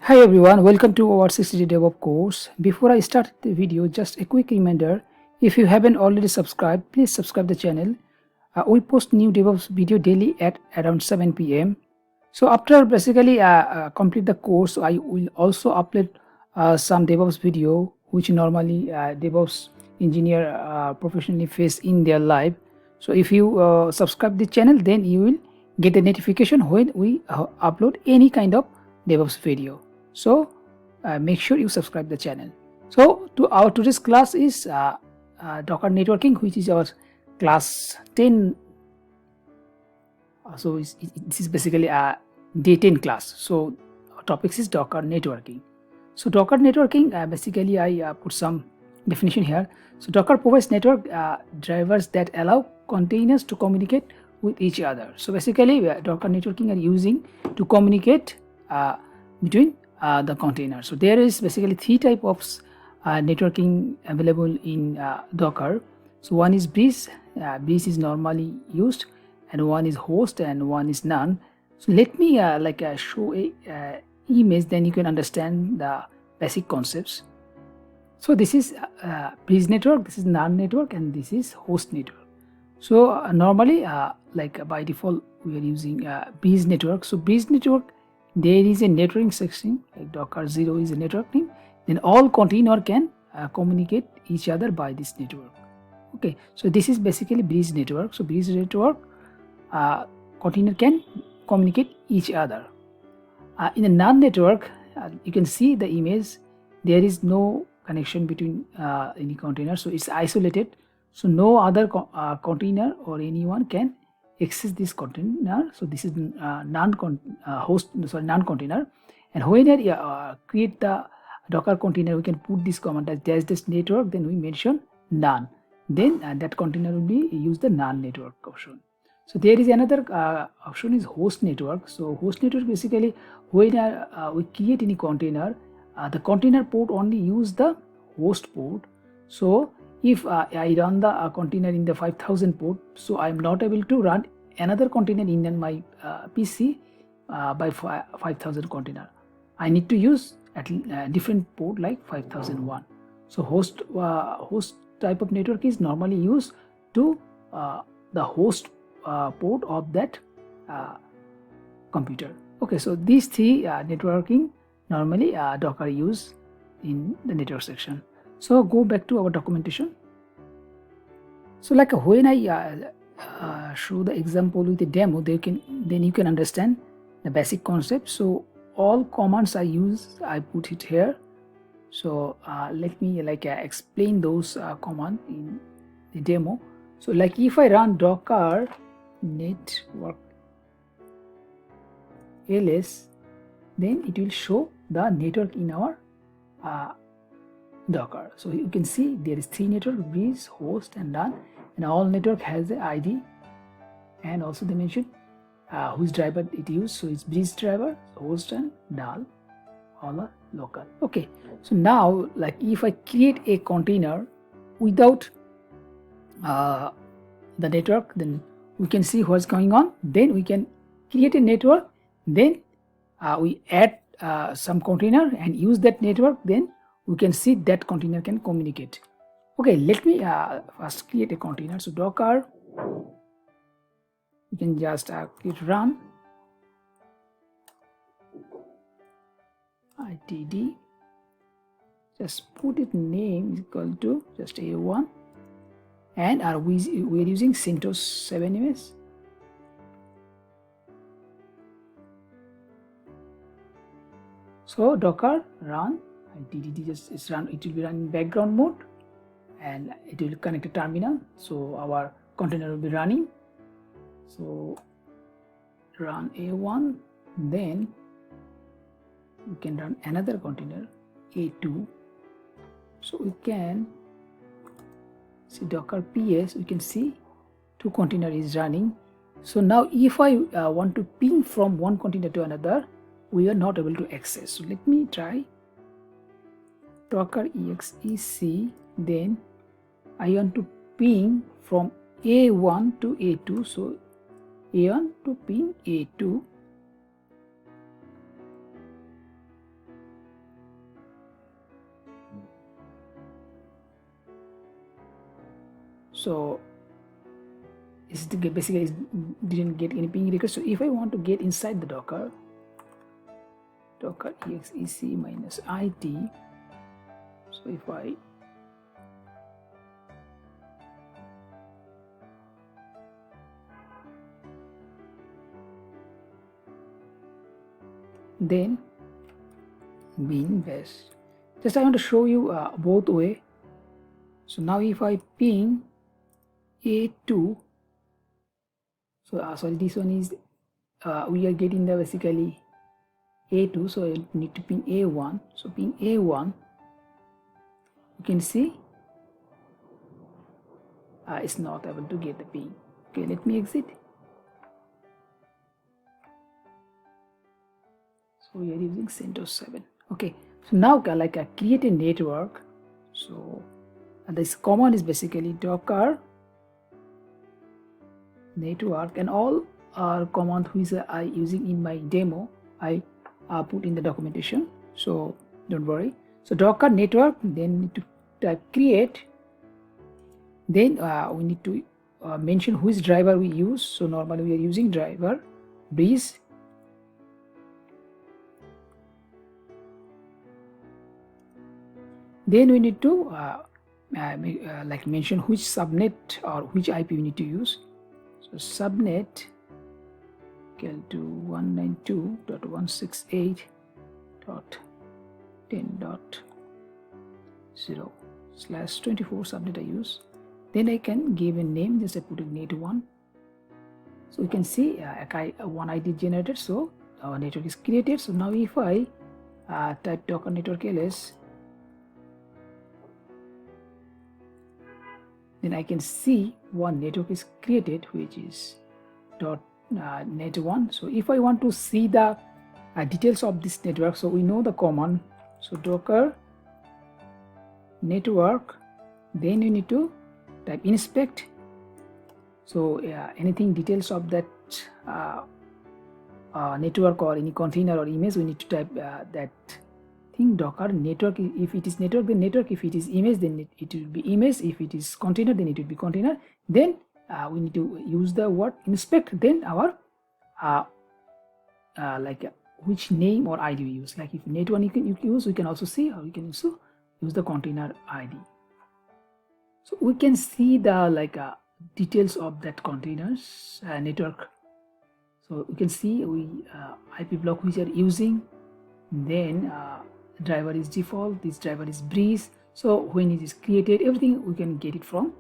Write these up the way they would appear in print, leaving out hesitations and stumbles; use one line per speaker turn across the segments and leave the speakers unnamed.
Hi everyone, welcome to our 60-day DevOps course. Before I start the video, just a quick reminder, if you haven't already subscribed, please subscribe the channel. We post new DevOps video daily at around 7 p.m. So after basically complete the course, I will also upload some DevOps video which normally DevOps engineer professionally face in their life. So if you subscribe the channel, then you will get a notification when we upload any kind of DevOps video. So make sure you subscribe the channel. So to our today's class is Docker networking, which is our class 10. So this is basically a day 10 class. So our topics is Docker networking. So Docker networking, basically I put some definition here. So Docker provides network drivers that allow containers to communicate with each other. So basically Docker networking are using to communicate between the containers. So there is basically three types of networking available in Docker. So one is breeze. Breeze is normally used, and one is host, and one is none. So let me show a image, then you can understand the basic concepts. So this is breeze network, this is none network, and this is host network. So normally by default we are using breeze network. So breeze network, there is a networking section like Docker 0 is a network name, then all container can communicate each other by this network. Okay, so this is basically breeze network. So breeze network container can communicate each other. In a none network, you can see the image, there is no connection between any container, so it's isolated. So no other container or anyone can access this container. So this is non container. And when you create the Docker container, we can put this command as dash this network, then we mention none, then that container will be use the none network option. So there is another option is host network. So host network basically when we create any container, the container port only use the host port. So if I run the container in the 5000 port, so I am not able to run another container in my PC by 5000 container. I need to use at different port like 5001. So host type of network is normally used to the host port of that computer. Okay, so these three networking normally Docker use in the network section. So go back to our documentation. So like when I show the example with the demo, then you can understand the basic concept. So all commands I use, I put it here. So let me explain those commands in the demo. So like if I run Docker network ls, then it will show the network in our Docker. So you can see there is three network, breeze, host, and none, and all network has the ID and also they mention whose driver it used. So it's breeze driver, host, and null, all are local. Okay, so now like if I create a container without the network, then we can see what's going on. Then we can create a network, then we add some container and use that network, then we can see that container can communicate. Okay, let me first create a container. So Docker, you can just click run itd, just put it name is equal to just a1, and we're using CentOS 7 image. So Docker run itd, just it's run, it will be run in background mode and it will connect a terminal, so our container will be running. So run a1, then we can run another container a2. So we can see Docker ps, we can see two container is running. So now if I want to ping from one container to another, we are not able to access. So let me try Docker exec, then I want to ping from a1 to a2. So a1 to ping a2, So it's basically it didn't get any ping request. So if I want to get inside the docker exec minus it, so if I then bin bash. Just I want to show you both way. So now if I ping a2, so sorry, this one is we are getting the basically a2, so I need to ping a1. So ping a1, you can see it's not able to get the ping. Okay, let me exit. So we are using CentOS 7. Okay, so now like I create a network. So this command is basically docker network, and all are command which I using in my demo I put in the documentation, so don't worry. So docker network, then need to type create, then we need to mention which driver we use. So normally we are using driver breeze. Then we need to like mention which subnet or which IP we need to use. So subnet equal to 192.168.10.0/24 subnet I use. Then I can give a name, just I put a net1. So you can see one ID generated, so our network is created. So now if I type docker network ls, then I can see one network is created, which is .net1. So if I want to see the details of this network, so we know the command. So docker network, then you need to type inspect. So anything details of that network or any container or image, we need to type that thing docker network. If it is network, then network. If it is image, then it will be image. If it is container, then it will be container. Then we need to use the word inspect. Then our which name or ID we use. Like if net1 you can use, we can also see, or we can also use the container ID. So we can see the details of that containers network. So we can see IP block which are using. Then driver is default, this driver is breeze. So when it is created, everything we can get it from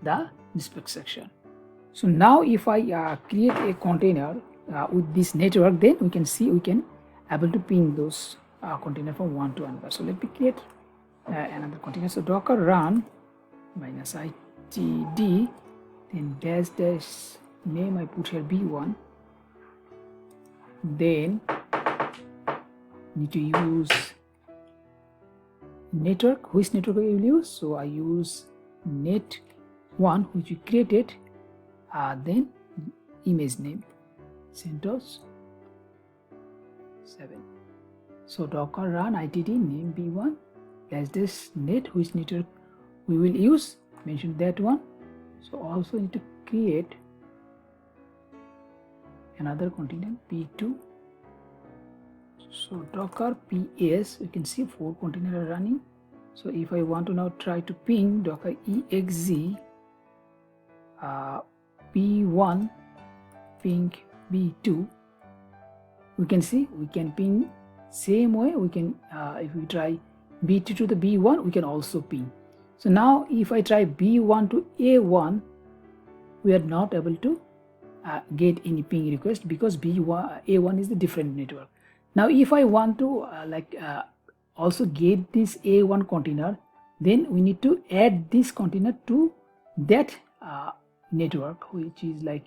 the inspect section. So now if I create a container with this network, then we can see we can able to ping those container from one to another. So let me create another container. So docker run -itd, then dash name I put here b1. Then need to use network. Which network I will use? So I use net1, which we created. Then image name CentOS 7. So docker run itd name b1 dash net, which network we will use, mention that one. So also need to create another container p2. So docker ps, you can see 4 containers are running. So if I want to now try to ping docker exe b1 ping b2, we can see we can ping same way. We can if we try b2 to the b1, we can also ping. So now if I try b1 to a1, we are not able to get any ping request, because a1 is the different network. Now if I want to also get this a1 container, then we need to add this container to that network, which is like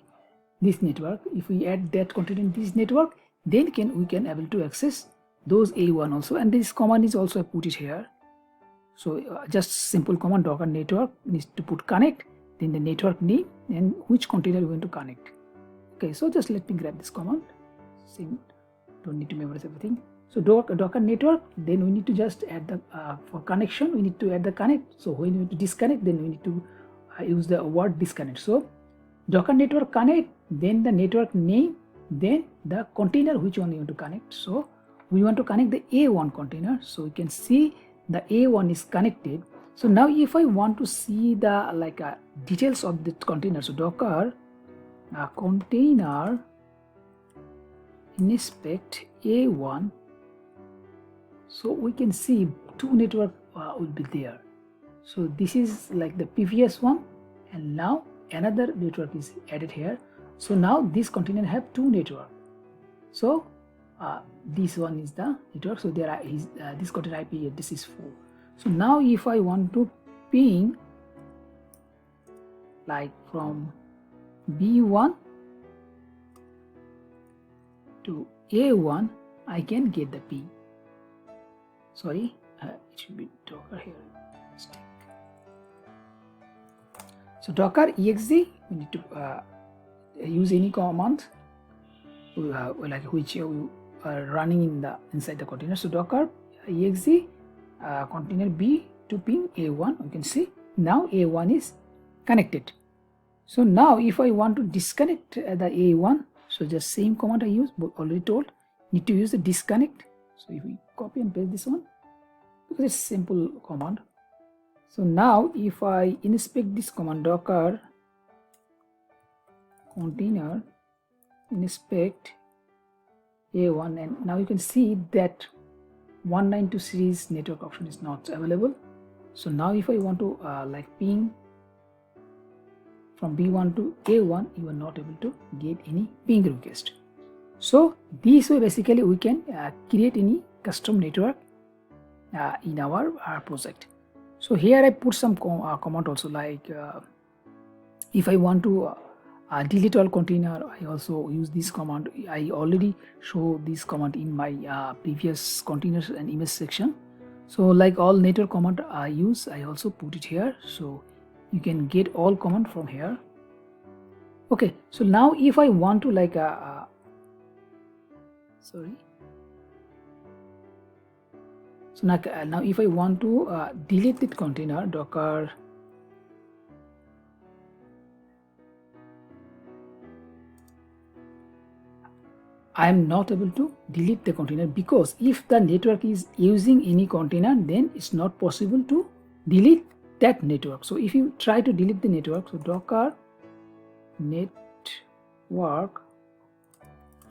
this network. If we add that container in this network, then we can able to access those a1 also. And this command is also I put it here. So just simple command docker network needs to put connect, then the network name and which container you want to connect. Okay, so just let me grab this command. Don't need to memorize everything. So docker network, then we need to just add the for connection, we need to add the connect. So when we need to disconnect, then we need to I use the word disconnect. So Docker network connect, then the network name, then the container which one you want to connect. So we want to connect the A1 container. So you can see the A1 is connected. So now if I want to see the details of the container, so Docker container inspect A1. So we can see two network will be there. So this is like the previous one, and now another network is added here. So now this container have two network. So this one is the network. So there is this container IP address is 4. So now if I want to ping like from B1 to A1, I can get the ping. Sorry, it should be Docker here. So Docker exe, we need to use any command like which you are running inside the container. So Docker exe container B to ping A1. You can see now A1 is connected. So now if I want to disconnect the A1, so just same command I use, but already told, need to use the disconnect. So if we copy and paste this one, because it's simple command. So now if I inspect this command, Docker container inspect A1, and now you can see that 192 series network option is not available. So now if I want to like ping from B1 to A1, you are not able to get any ping request. So this way basically we can create any custom network in our project. So here I put some command also, like if I want to delete all container, I also use this command. I already show this command in my previous containers and image section. So like all network command I use, I also put it here. So you can get all command from here. Okay, so now if I want to like so now if I want to delete that container, Docker I am not able to delete the container, because if the network is using any container, then it's not possible to delete that network. So if you try to delete the network, so Docker network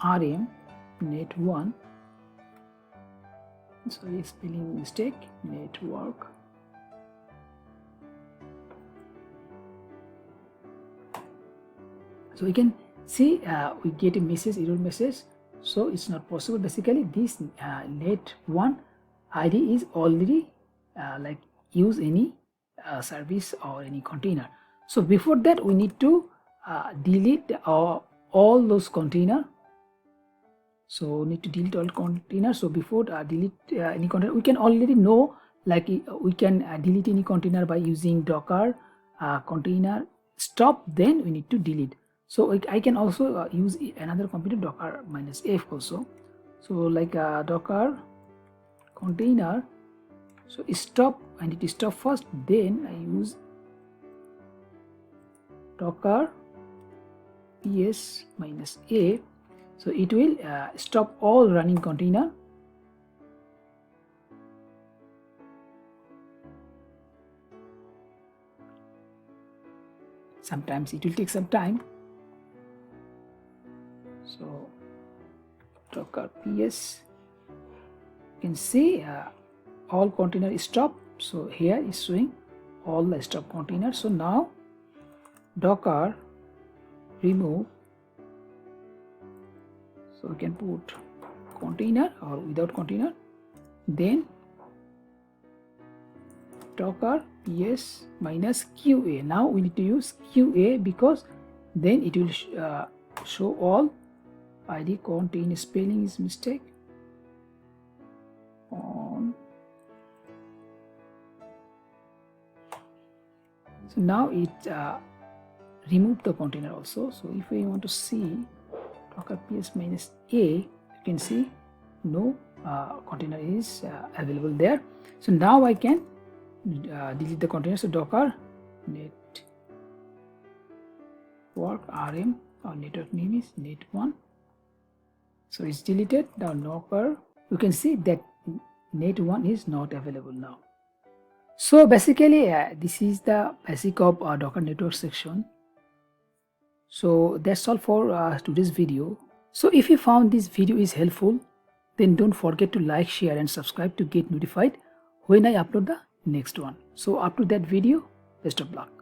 rm net1, sorry, spelling mistake, network so we can see we get a message, error message. So it's not possible. Basically this net1 ID is already like use any service or any container. So before that we need to delete all those container. So need to delete all containers. So before delete any container, we can already know like we can delete any container by using Docker container stop, then we need to delete. So I can also use another computer, Docker -f also. So like Docker container, so stop, I need to stop first, then I use Docker ps -a. So it will stop all running container. Sometimes it will take some time. So Docker ps, you can see all container stop. So here is showing all the stop containers. So now Docker remove, so we can put container or without container, then Docker ps -qa. Now we need to use qa, because then it will show all id contain, spelling is mistake on. So now it remove the container also. So if we want to see Docker ps -a, you can see no container is available there. So now I can delete the container. So Docker net network RM, our network name is net1. So it's deleted. Now Docker, you can see that net1 is not available now. So basically this is the basic of Docker network section. So that's all for today's video. So if you found this video is helpful, then don't forget to like, share and subscribe to get notified when I upload the next one. So up to that video, best of luck.